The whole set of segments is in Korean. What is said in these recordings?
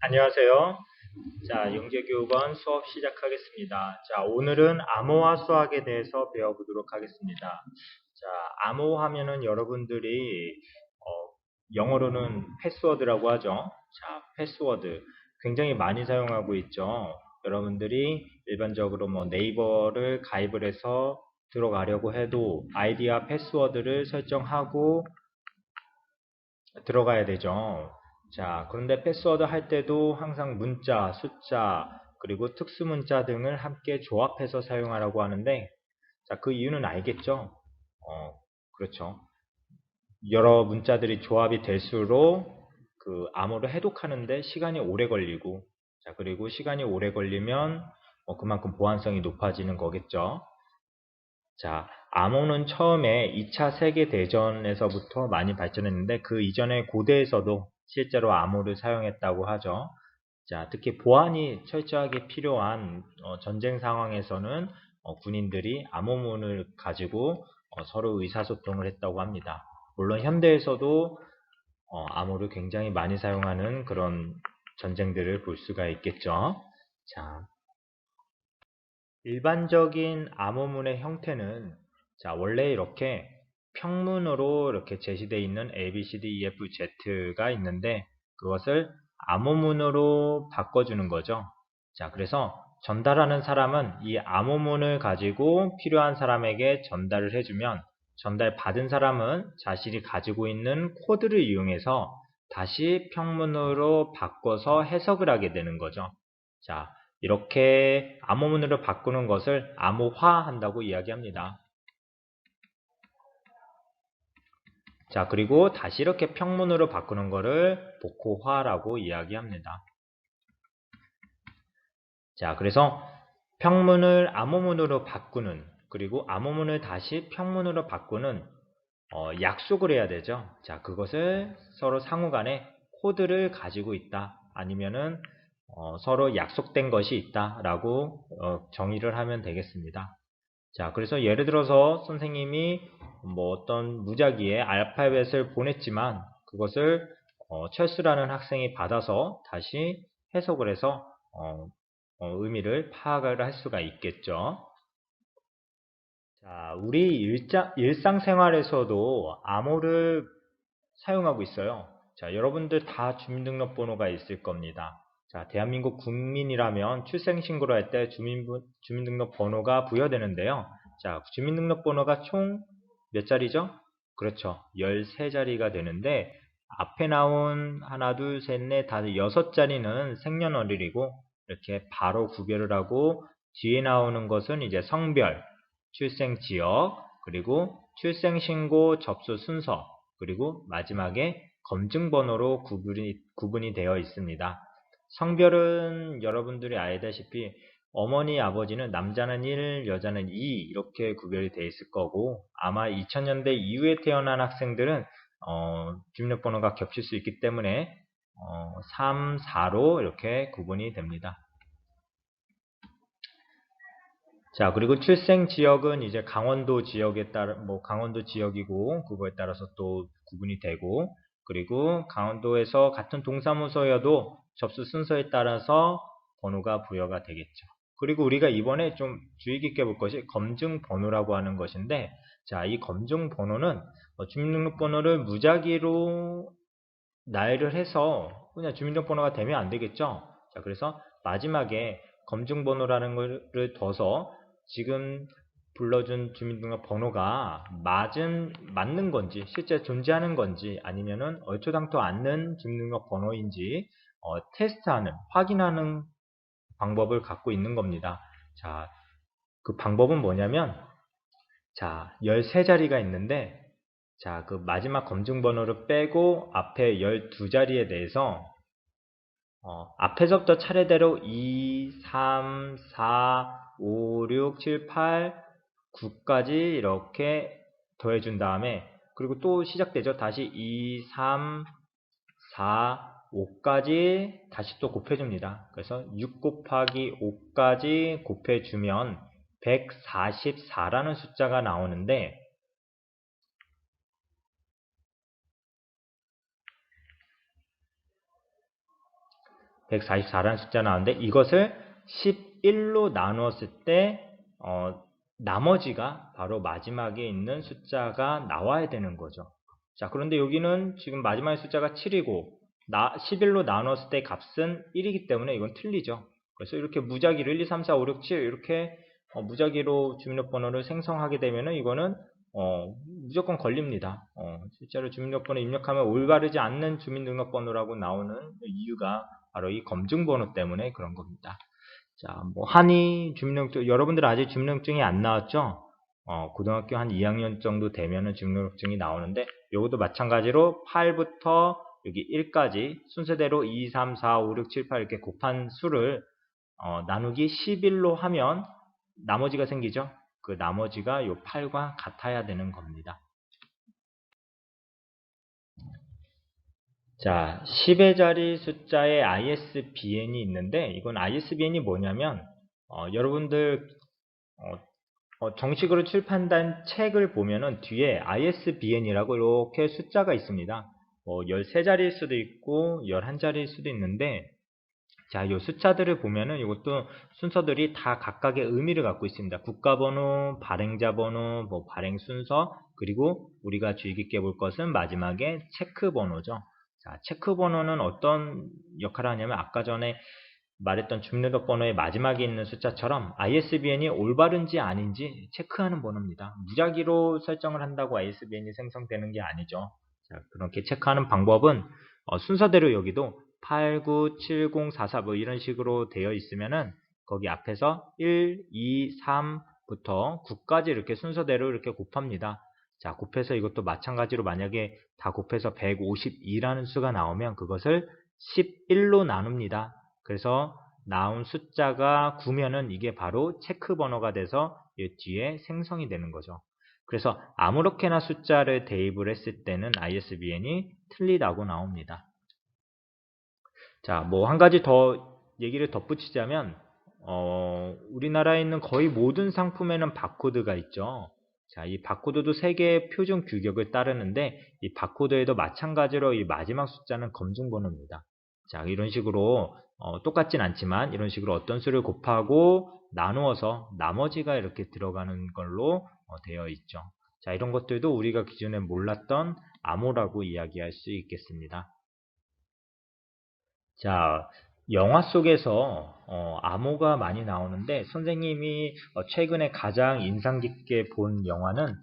안녕하세요. 자, 영재교육원 수업 시작하겠습니다. 자, 오늘은 암호화 수학에 대해서 배워보도록 하겠습니다. 자, 암호 하면은 여러분들이 영어로는 패스워드라고 하죠. 자, 패스워드 굉장히 많이 사용하고 있죠. 여러분들이 일반적으로 뭐 네이버를 가입을 해서 들어가려고 해도 아이디와 패스워드를 설정하고 들어가야 되죠. 자, 그런데 패스워드 할 때도 항상 문자, 숫자, 그리고 특수 문자 등을 함께 조합해서 사용하라고 하는데, 자, 그 이유는 알겠죠? 그렇죠. 여러 문자들이 조합이 될수록 그 암호를 해독하는데 시간이 오래 걸리고, 자, 그리고 시간이 오래 걸리면 그만큼 보안성이 높아지는 거겠죠. 자, 암호는 처음에 2차 세계대전에서부터 많이 발전했는데 그 이전의 고대에서도 실제로 암호를 사용했다고 하죠. 자, 특히 보안이 철저하게 필요한 전쟁 상황에서는 군인들이 암호문을 가지고 서로 의사소통을 했다고 합니다. 물론 현대에서도 암호를 굉장히 많이 사용하는 그런 전쟁들을 볼 수가 있겠죠. 자, 일반적인 암호문의 형태는 자, 원래 이렇게 평문으로 이렇게 제시되어 있는 A, B, C, D, E, F, Z가 있는데 그것을 암호문으로 바꿔주는 거죠. 자, 그래서 전달하는 사람은 이 암호문을 가지고 필요한 사람에게 전달을 해주면 전달받은 사람은 자신이 가지고 있는 코드를 이용해서 다시 평문으로 바꿔서 해석을 하게 되는 거죠. 자, 이렇게 암호문으로 바꾸는 것을 암호화한다고 이야기합니다. 자, 그리고 다시 이렇게 평문으로 바꾸는 것을 복호화라고 이야기합니다. 자, 그래서 평문을 암호문으로 바꾸는, 그리고 암호문을 다시 평문으로 바꾸는 약속을 해야 되죠. 자, 그것을 서로 상호간에 코드를 가지고 있다. 아니면은 서로 약속된 것이 있다라고 정의를 하면 되겠습니다. 자, 그래서 예를 들어서 선생님이 뭐 어떤 무작위의 알파벳을 보냈지만 그것을 철수라는 학생이 받아서 다시 해석을 해서 의미를 파악을 할 수가 있겠죠. 자, 우리 일상생활에서도 암호를 사용하고 있어요. 자, 여러분들 다 주민등록번호가 있을 겁니다. 자, 대한민국 국민이라면 출생신고를 할 때 주민등록번호가 부여되는데요. 자, 주민등록번호가 총 몇 자리죠? 그렇죠. 13자리가 되는데 앞에 나온 하나, 둘, 셋, 넷, 다섯, 6자리는 생년월일이고 이렇게 바로 구별을 하고 뒤에 나오는 것은 이제 성별, 출생지역, 그리고 출생신고 접수 순서, 그리고 마지막에 검증번호로 구분이 되어 있습니다. 성별은 여러분들이 알다시피 어머니, 아버지는 남자는 1, 여자는 2 이렇게 구별이 되어 있을 거고 아마 2000년대 이후에 태어난 학생들은 주민번호가 겹칠 수 있기 때문에 3, 4로 이렇게 구분이 됩니다. 자, 그리고 출생 지역은 이제 강원도 지역에 따라, 강원도 지역이고, 그거에 따라서 또 구분이 되고, 그리고 강원도에서 같은 동사무소여도 접수 순서에 따라서 번호가 부여가 되겠죠. 그리고 우리가 이번에 좀 주의 깊게 볼 것이 검증 번호라고 하는 것인데, 자, 이 검증 번호는 주민등록번호를 무작위로 나열을 해서 그냥 주민등록번호가 되면 안 되겠죠. 자, 그래서 마지막에 검증번호라는 것을 둬서 지금 불러준 주민등록번호가 맞는 건지 실제 존재하는 건지 아니면은 얼토당토 않는 주민등록번호인지 테스트하는 확인하는 방법을 갖고 있는 겁니다. 자, 그 방법은 뭐냐면 자, 13자리가 있는데 자, 그 마지막 검증번호를 빼고 앞에 12자리에 대해서 앞에서부터 차례대로 2, 3, 4, 5, 6, 7, 8, 9까지 이렇게 더해준 다음에 그리고 또 시작되죠. 다시 2, 3, 4, 5까지 다시 또 곱해줍니다. 그래서 6 곱하기 5까지 곱해주면 144라는 숫자가 나오는데 144라는 숫자 나오는데 이것을 11로 나누었을 때 나머지가 바로 마지막에 있는 숫자가 나와야 되는 거죠. 자, 그런데 여기는 지금 마지막에 숫자가 7이고 11로 나눴을 때 값은 1이기 때문에 이건 틀리죠. 그래서 이렇게 무작위로 1, 2, 3, 4, 5, 6, 7 이렇게 무작위로 주민등록번호를 생성하게 되면은 이거는 무조건 걸립니다. 실제로 주민등록번호 입력하면 올바르지 않는 주민등록번호라고 나오는 이유가 바로 이 검증번호 때문에 그런 겁니다. 자, 뭐 한이 주민등록증, 여러분들 아직 주민등록증이 안 나왔죠? 고등학교 한 2학년 정도 되면은 주민등록증이 나오는데 요것도 마찬가지로 8부터 여기 1까지 순서대로 2, 3, 4, 5, 6, 7, 8 이렇게 곱한 수를 나누기 11로 하면 나머지가 생기죠. 그 나머지가 요 8과 같아야 되는 겁니다. 자, 10의 자리 숫자에 ISBN이 있는데 이건 ISBN이 뭐냐면 여러분들 정식으로 출판된 책을 보면은 뒤에 ISBN이라고 이렇게 숫자가 있습니다. 13자리일 수도 있고 11자리일 수도 있는데 자, 이 숫자들을 보면은 이것도 순서들이 다 각각의 의미를 갖고 있습니다. 국가번호, 발행자번호, 뭐 발행 순서, 그리고 우리가 주의 깊게 볼 것은 마지막에 체크번호죠. 자, 체크번호는 어떤 역할을 하냐면 아까 전에 말했던 주민등록번호의 마지막에 있는 숫자처럼 ISBN이 올바른지 아닌지 체크하는 번호입니다. 무작위로 설정을 한다고 ISBN이 생성되는 게 아니죠. 자, 그렇게 체크하는 방법은 순서대로 여기도 8, 9, 7, 0, 4, 4 뭐 이런 식으로 되어 있으면은 거기 앞에서 1, 2, 3부터 9까지 이렇게 순서대로 이렇게 곱합니다. 자, 곱해서 이것도 마찬가지로 만약에 다 곱해서 152라는 수가 나오면 그것을 11로 나눕니다. 그래서 나온 숫자가 9면은 이게 바로 체크 번호가 돼서 이 뒤에 생성이 되는 거죠. 그래서 아무렇게나 숫자를 대입을 했을 때는 ISBN이 틀리다고 나옵니다. 자, 뭐 한 가지 더 얘기를 덧붙이자면 우리나라에 있는 거의 모든 상품에는 바코드가 있죠. 자, 이 바코드도 세계 표준 규격을 따르는데 이 바코드에도 마찬가지로 이 마지막 숫자는 검증번호입니다. 자, 이런 식으로 똑같진 않지만 이런 식으로 어떤 수를 곱하고 나누어서 나머지가 이렇게 들어가는 걸로 되어 있죠. 자, 이런 것들도 우리가 기존에 몰랐던 암호라고 이야기할 수 있겠습니다. 자, 영화 속에서 암호가 많이 나오는데 선생님이 최근에 가장 인상 깊게 본 영화는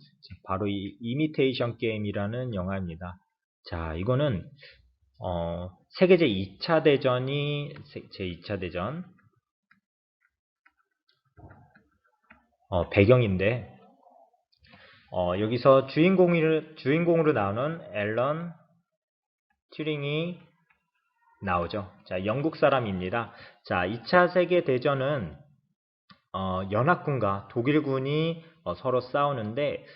바로 이 이미테이션 게임이라는 영화입니다. 자, 이거는 세계 제2차 대전이 제2차 대전 배경인데 여기서 주인공으로 나오는 앨런 튜링이 나오죠. 자, 영국 사람입니다. 자, 2차 세계 대전은 연합군과 독일군이 서로 싸우는데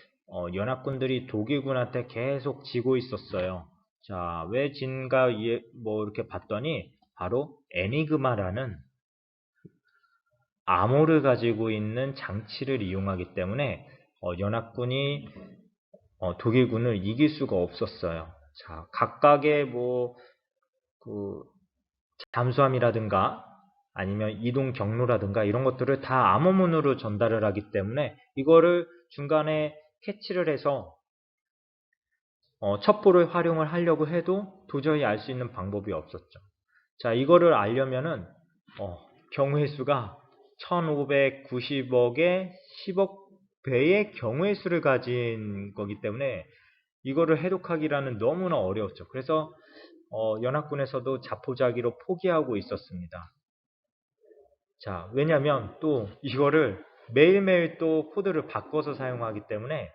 연합군들이 독일군한테 계속 지고 있었어요. 자, 왜 진가 뭐 이렇게 봤더니 바로 에니그마라는 암호를 가지고 있는 장치를 이용하기 때문에 연합군이 독일군을 이길 수가 없었어요. 자, 각각의 뭐 그 잠수함이라든가 아니면 이동 경로라든가 이런 것들을 다 암호문으로 전달을 하기 때문에 이거를 중간에 캐치를 해서 첩보를 활용을 하려고 해도 도저히 알 수 있는 방법이 없었죠. 자, 이거를 알려면은 경우의 수가 1590억의 10억 배의 경우의 수를 가진 거기 때문에 이거를 해독하기라는 너무나 어려웠죠. 그래서 연합군에서도 자포자기로 포기하고 있었습니다. 자, 왜냐면 또 이거를 매일매일 또 코드를 바꿔서 사용하기 때문에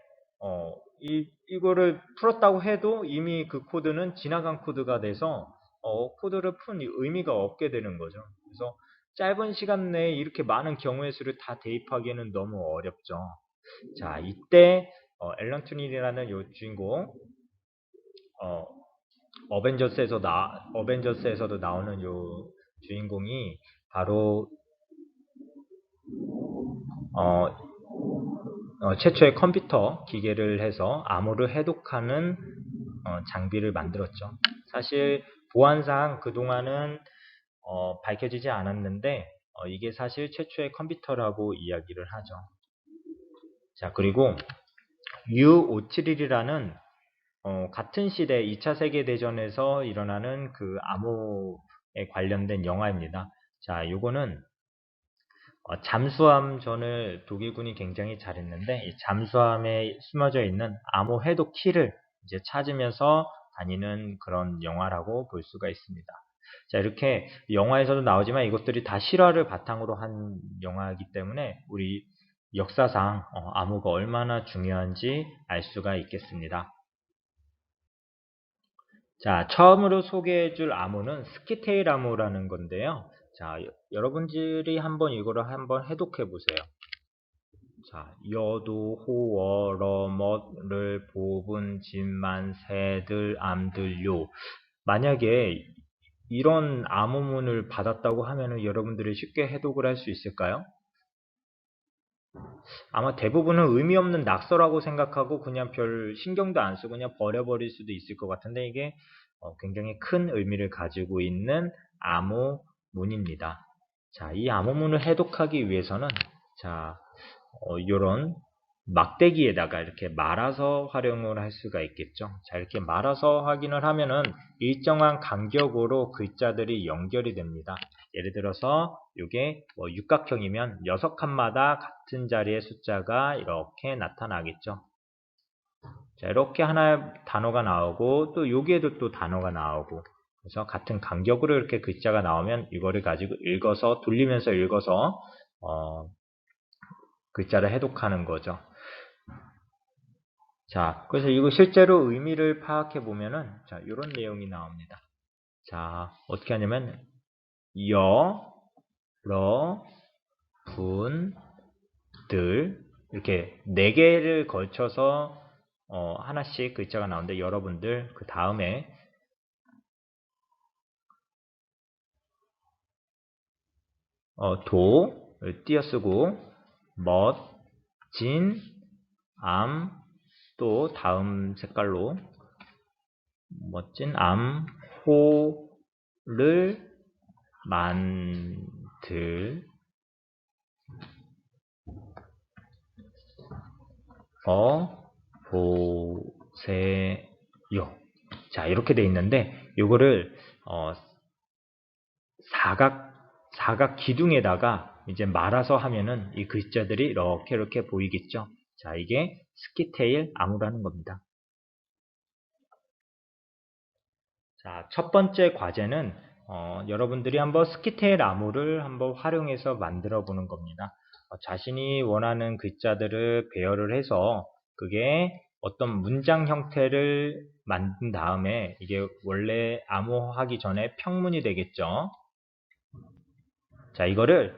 이거를 풀었다고 해도 이미 그 코드는 지나간 코드가 돼서 코드를 푼 의미가 없게 되는 거죠. 그래서 짧은 시간 내에 이렇게 많은 경우의 수를 다 대입하기에는 너무 어렵죠. 자, 이때 앨런 튜닝이라는 요 주인공 어벤져스에서도 나오는 요 주인공이 바로 최초의 컴퓨터 기계를 해서 암호를 해독하는 장비를 만들었죠. 사실 보안상 그동안은 밝혀지지 않았는데 이게 사실 최초의 컴퓨터라고 이야기를 하죠. 자, 그리고 U571이라는 같은 시대 2차 세계대전에서 일어나는 그 암호에 관련된 영화입니다. 자, 요거는 잠수함전을 독일군이 굉장히 잘했는데 이 잠수함에 숨어져 있는 암호 해독 키를 이제 찾으면서 다니는 그런 영화라고 볼 수가 있습니다. 자, 이렇게 영화에서도 나오지만 이것들이 다 실화를 바탕으로 한 영화이기 때문에 우리 역사상 암호가 얼마나 중요한지 알 수가 있겠습니다. 자, 처음으로 소개해 줄 암호는 스키테일 암호라는 건데요. 자, 여러분들이 한번 이거를 한번 해독해 보세요. 자, 여도, 호어, 러머를, 보분, 진만, 새들, 암들, 요. 만약에 이런 암호문을 받았다고 하면은 여러분들이 쉽게 해독을 할 수 있을까요? 아마 대부분은 의미 없는 낙서라고 생각하고 그냥 별 신경도 안 쓰고 그냥 버려버릴 수도 있을 것 같은데 이게 굉장히 큰 의미를 가지고 있는 암호문입니다. 자, 이 암호문을 해독하기 위해서는 자, 이런 막대기에다가 이렇게 말아서 활용을 할 수가 있겠죠. 자, 이렇게 말아서 확인을 하면은 일정한 간격으로 글자들이 연결이 됩니다. 예를 들어서 이게 육각형이면 6칸마다 같은 자리의 숫자가 이렇게 나타나겠죠. 자, 이렇게 하나의 단어가 나오고 또 여기에도 또 단어가 나오고 그래서 같은 간격으로 이렇게 글자가 나오면 이거를 가지고 읽어서 돌리면서 읽어서 글자를 해독하는 거죠. 자, 그래서 이거 실제로 의미를 파악해 보면은 자, 이런 내용이 나옵니다. 자, 어떻게 하냐면 여, 러, 분, 들 이렇게 4개를 걸쳐서 하나씩 글자가 나오는데 여러분들 그 다음에 도를 띄어쓰고 멋, 진, 암, 또 다음 색깔로 멋진 암, 호를 만들 보세요. 자, 이렇게 돼 있는데 요거를 사각 기둥에다가 이제 말아서 하면은 이 글자들이 이렇게 보이겠죠. 자, 이게 스키테일 암호라는 겁니다. 자, 첫 번째 과제는 여러분들이 한번 스키테일 암호를 한번 활용해서 만들어 보는 겁니다. 자신이 원하는 글자들을 배열을 해서 그게 어떤 문장 형태를 만든 다음에 이게 원래 암호하기 전에 평문이 되겠죠. 자, 이거를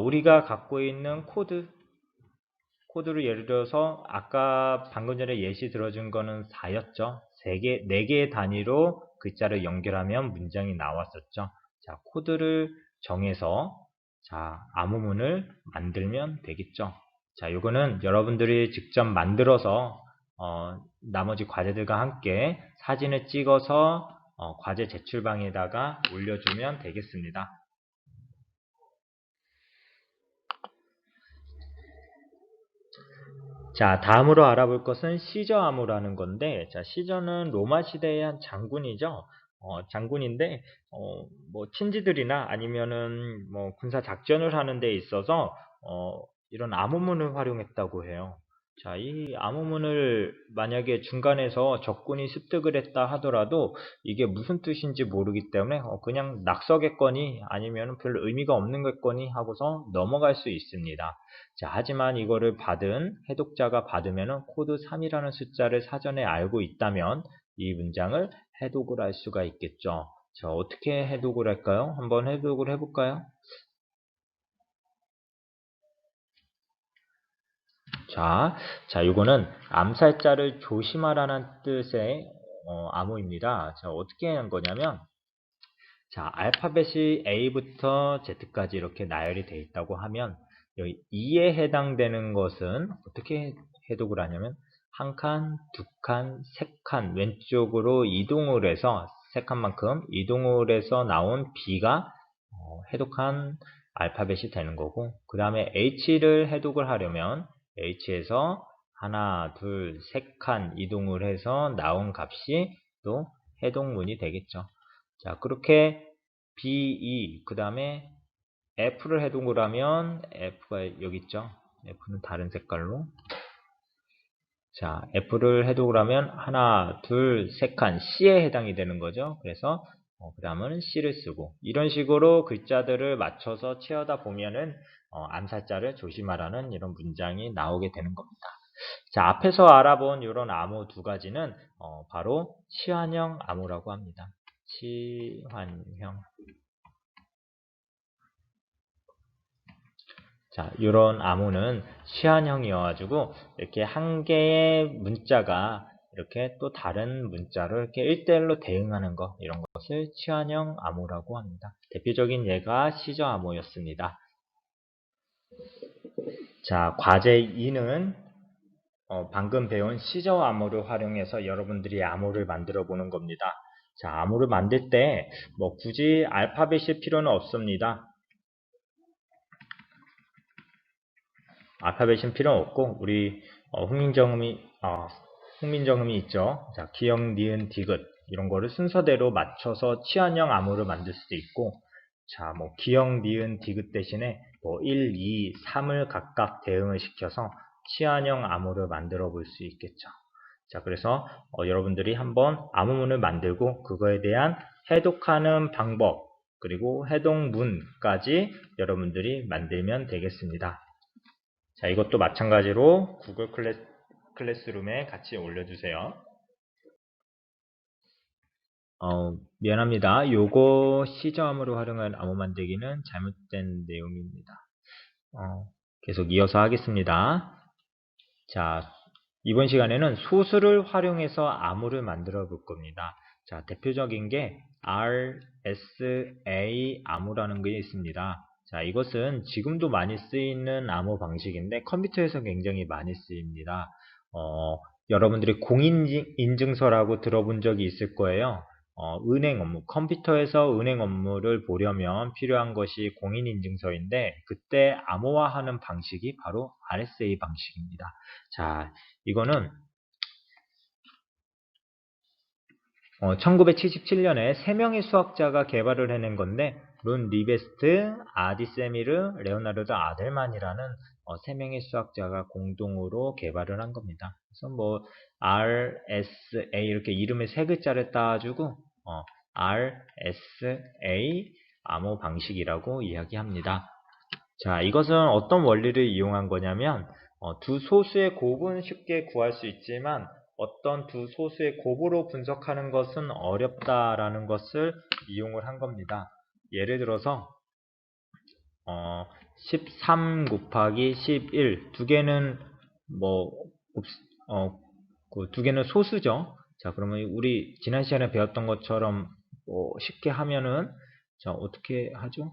우리가 갖고 있는 코드를 예를 들어서 아까 방금 전에 예시 들어준 거는 4였죠. 4개의 단위로 글자를 연결하면 문장이 나왔었죠. 자, 코드를 정해서 자, 암호문을 만들면 되겠죠. 자, 요거는 여러분들이 직접 만들어서 나머지 과제들과 함께 사진을 찍어서 과제 제출방에다가 올려주면 되겠습니다. 자, 다음으로 알아볼 것은 시저 암호라는 건데, 자, 시저는 로마 시대의 한 장군이죠. 장군인데, 뭐 친지들이나 아니면은 뭐 군사 작전을 하는 데 있어서 이런 암호문을 활용했다고 해요. 자, 이 암호문을 만약에 중간에서 적군이 습득을 했다 하더라도 이게 무슨 뜻인지 모르기 때문에 그냥 낙서겠거니 아니면 별 의미가 없는 겠거니 하고서 넘어갈 수 있습니다. 자, 하지만 이거를 받은 해독자가 받으면 코드 3이라는 숫자를 사전에 알고 있다면 이 문장을 해독을 할 수가 있겠죠. 자, 어떻게 해독을 할까요? 한번 해독을 해볼까요? 자, 이거는 암살자를 조심하라는 뜻의 암호입니다. 자, 어떻게 한 거냐면, 자, 알파벳이 A부터 Z까지 이렇게 나열이 되어 있다고 하면, 여기 2에 해당되는 것은 어떻게 해독을 하냐면, 한 칸, 두 칸, 세 칸 왼쪽으로 이동을 해서, 세 칸만큼 이동을 해서 나온 B가 해독한 알파벳이 되는 거고, 그 다음에 H를 해독을 하려면 H에서 하나, 둘, 세 칸 이동을 해서 나온 값이 또 해독문이 되겠죠. 자, 그렇게 B, 그 다음에 F를 해독을 하면 F가 여기 있죠. F는 다른 색깔로. 자, F를 해독을 하면 하나, 둘, 세 칸 C에 해당이 되는 거죠. 그래서 그 다음은 C를 쓰고, 이런 식으로 글자들을 맞춰서 채우다 보면은 암살자를 조심하라는 이런 문장이 나오게 되는 겁니다. 자, 앞에서 알아본 이런 암호 두 가지는 바로 치환형 암호라고 합니다. 치환형. 자, 이런 암호는 치환형이어가지고 이렇게 한 개의 문자가 이렇게 또 다른 문자를 이렇게 1대1로 대응하는 것, 이런 것을 치환형 암호라고 합니다. 대표적인 예가 시저 암호였습니다. 자, 과제 2는 방금 배운 시저 암호를 활용해서 여러분들이 암호를 만들어 보는 겁니다. 자, 암호를 만들 때 뭐 굳이 알파벳일 필요는 없습니다. 알파벳은 필요 없고, 우리 훈민정음이 있죠. 자, 기역, 니은, 디귿 이런 거를 순서대로 맞춰서 치환형 암호를 만들 수도 있고, 자, 뭐 기역, 니은, 디귿 대신에 뭐 1, 2, 3을 각각 대응을 시켜서 치환형 암호를 만들어 볼 수 있겠죠. 자, 그래서 여러분들이 한번 암호문을 만들고 그거에 대한 해독하는 방법, 그리고 해독문까지 여러분들이 만들면 되겠습니다. 자, 이것도 마찬가지로 구글 클래스룸에 같이 올려주세요. 미안합니다. 요거 시저암으로 활용한 암호 만들기는 잘못된 내용입니다. 계속 이어서 하겠습니다. 자, 이번 시간에는 소수를 활용해서 암호를 만들어 볼 겁니다. 자, 대표적인 게 RSA 암호라는 게 있습니다. 자, 이것은 지금도 많이 쓰이는 암호 방식인데 컴퓨터에서 굉장히 많이 쓰입니다. 여러분들이 공인인증서라고 들어본 적이 있을 거예요. 은행 업무, 컴퓨터에서 은행 업무를 보려면 필요한 것이 공인인증서인데 그때 암호화하는 방식이 바로 RSA 방식입니다. 자, 이거는 1977년에 3명의 수학자가 개발을 해낸 건데 룬 리베스트, 아디 세미르, 레오나르도 아델만이라는 3명의 수학자가 공동으로 개발을 한 겁니다. 그래서 뭐 RSA 이렇게 이름의 3글자를 따가지고 RSA 암호 방식이라고 이야기합니다. 자, 이것은 어떤 원리를 이용한 거냐면 두 소수의 곱은 쉽게 구할 수 있지만 어떤 두 소수의 곱으로 분석하는 것은 어렵다라는 것을 이용을 한 겁니다. 예를 들어서 13 곱하기 11 두 개는 그 두 개는 소수죠. 자, 그러면 우리 지난 시간에 배웠던 것처럼 쉽게 하면은 자, 어떻게 하죠?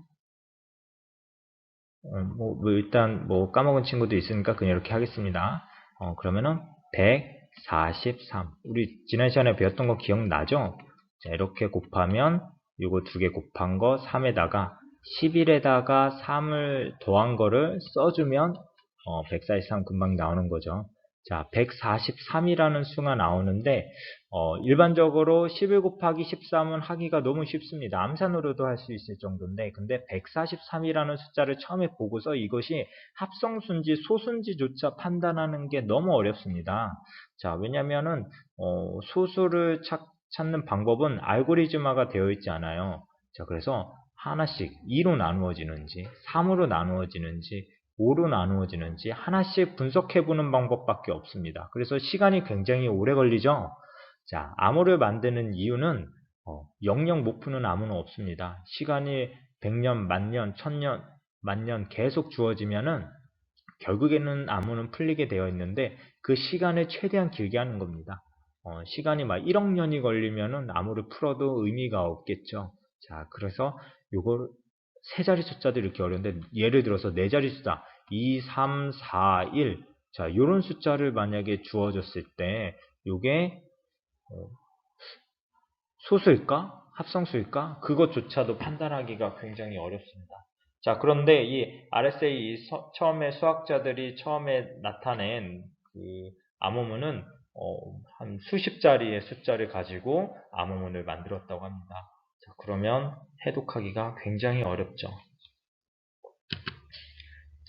일단 까먹은 친구도 있으니까 그냥 이렇게 하겠습니다. 그러면은 143. 우리 지난 시간에 배웠던 거 기억나죠? 자, 이렇게 곱하면 이거 두 개 곱한 거 3에다가 11에다가 3을 더한 거를 써주면 143 금방 나오는 거죠. 자, 143이라는 수가 나오는데 일반적으로 11 곱하기 13은 하기가 너무 쉽습니다. 암산으로도 할 수 있을 정도인데 근데 143이라는 숫자를 처음에 보고서 이것이 합성수인지 소수인지조차 판단하는 게 너무 어렵습니다. 자, 왜냐면은 소수를 찾는 방법은 알고리즘화가 되어 있지 않아요. 자, 그래서 하나씩 2로 나누어지는지 3으로 나누어지는지 5로 나누어지는지 하나씩 분석해보는 방법밖에 없습니다. 그래서 시간이 굉장히 오래 걸리죠. 자, 암호를 만드는 이유는 영영 못 푸는 암호는 없습니다. 시간이 100년, 만년, 1000년, 만년 계속 주어지면은 결국에는 암호는 풀리게 되어 있는데 그 시간을 최대한 길게 하는 겁니다. 시간이 막 1억 년이 걸리면은 암호를 풀어도 의미가 없겠죠. 자, 그래서 요걸 세 자리 숫자도 이렇게 어려운데 예를 들어서 네 자리 숫자 2, 3, 4, 1 자, 요런 숫자를 만약에 주어졌을 때 요게 소수일까? 합성수일까? 그것조차도 판단하기가 굉장히 어렵습니다. 자, 그런데 이 RSA 처음에 수학자들이 처음에 나타낸 그 암호문은 한 수십 자리의 숫자를 가지고 암호문을 만들었다고 합니다. 자, 그러면 해독하기가 굉장히 어렵죠.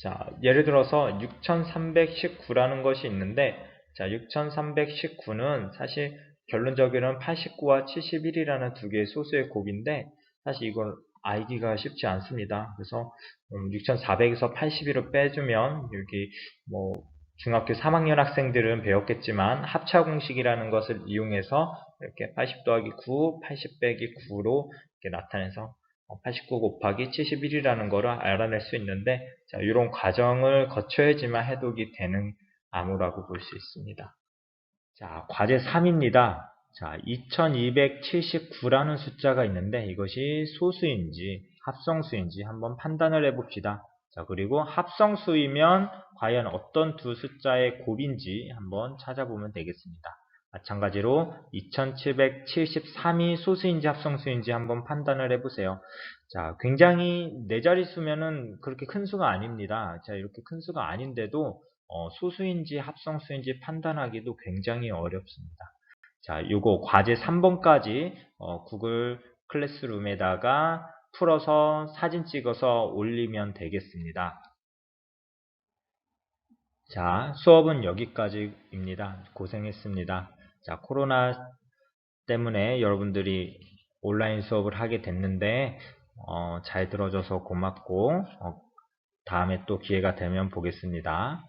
자, 예를 들어서 6319라는 것이 있는데, 자, 6319는 사실 결론적으로는 89와 71이라는 두 개의 소수의 곱인데, 사실 이걸 알기가 쉽지 않습니다. 그래서 6400에서 81을 빼주면, 여기 뭐 중학교 3학년 학생들은 배웠겠지만 합차 공식이라는 것을 이용해서 이렇게 80 더하기 9, 80 빼기 9로 이렇게 나타내서 89 곱하기 71이라는 거를 알아낼 수 있는데, 자, 이런 과정을 거쳐야지만 해독이 되는 암호라고 볼 수 있습니다. 자, 과제 3입니다. 자, 2279라는 숫자가 있는데 이것이 소수인지 합성수인지 한번 판단을 해봅시다. 자, 그리고 합성수이면 과연 어떤 두 숫자의 곱인지 한번 찾아보면 되겠습니다. 마찬가지로 2773이 소수인지 합성수인지 한번 판단을 해보세요. 자, 굉장히 네 자릿수면은 그렇게 큰 수가 아닙니다. 자, 이렇게 큰 수가 아닌데도 소수인지 합성수인지 판단하기도 굉장히 어렵습니다. 자, 요거 과제 3번까지 구글 클래스룸에다가 풀어서 사진 찍어서 올리면 되겠습니다. 자, 수업은 여기까지입니다. 고생했습니다. 자, 코로나 때문에 여러분들이 온라인 수업을 하게 됐는데 잘 들어줘서 고맙고 다음에 또 기회가 되면 보겠습니다.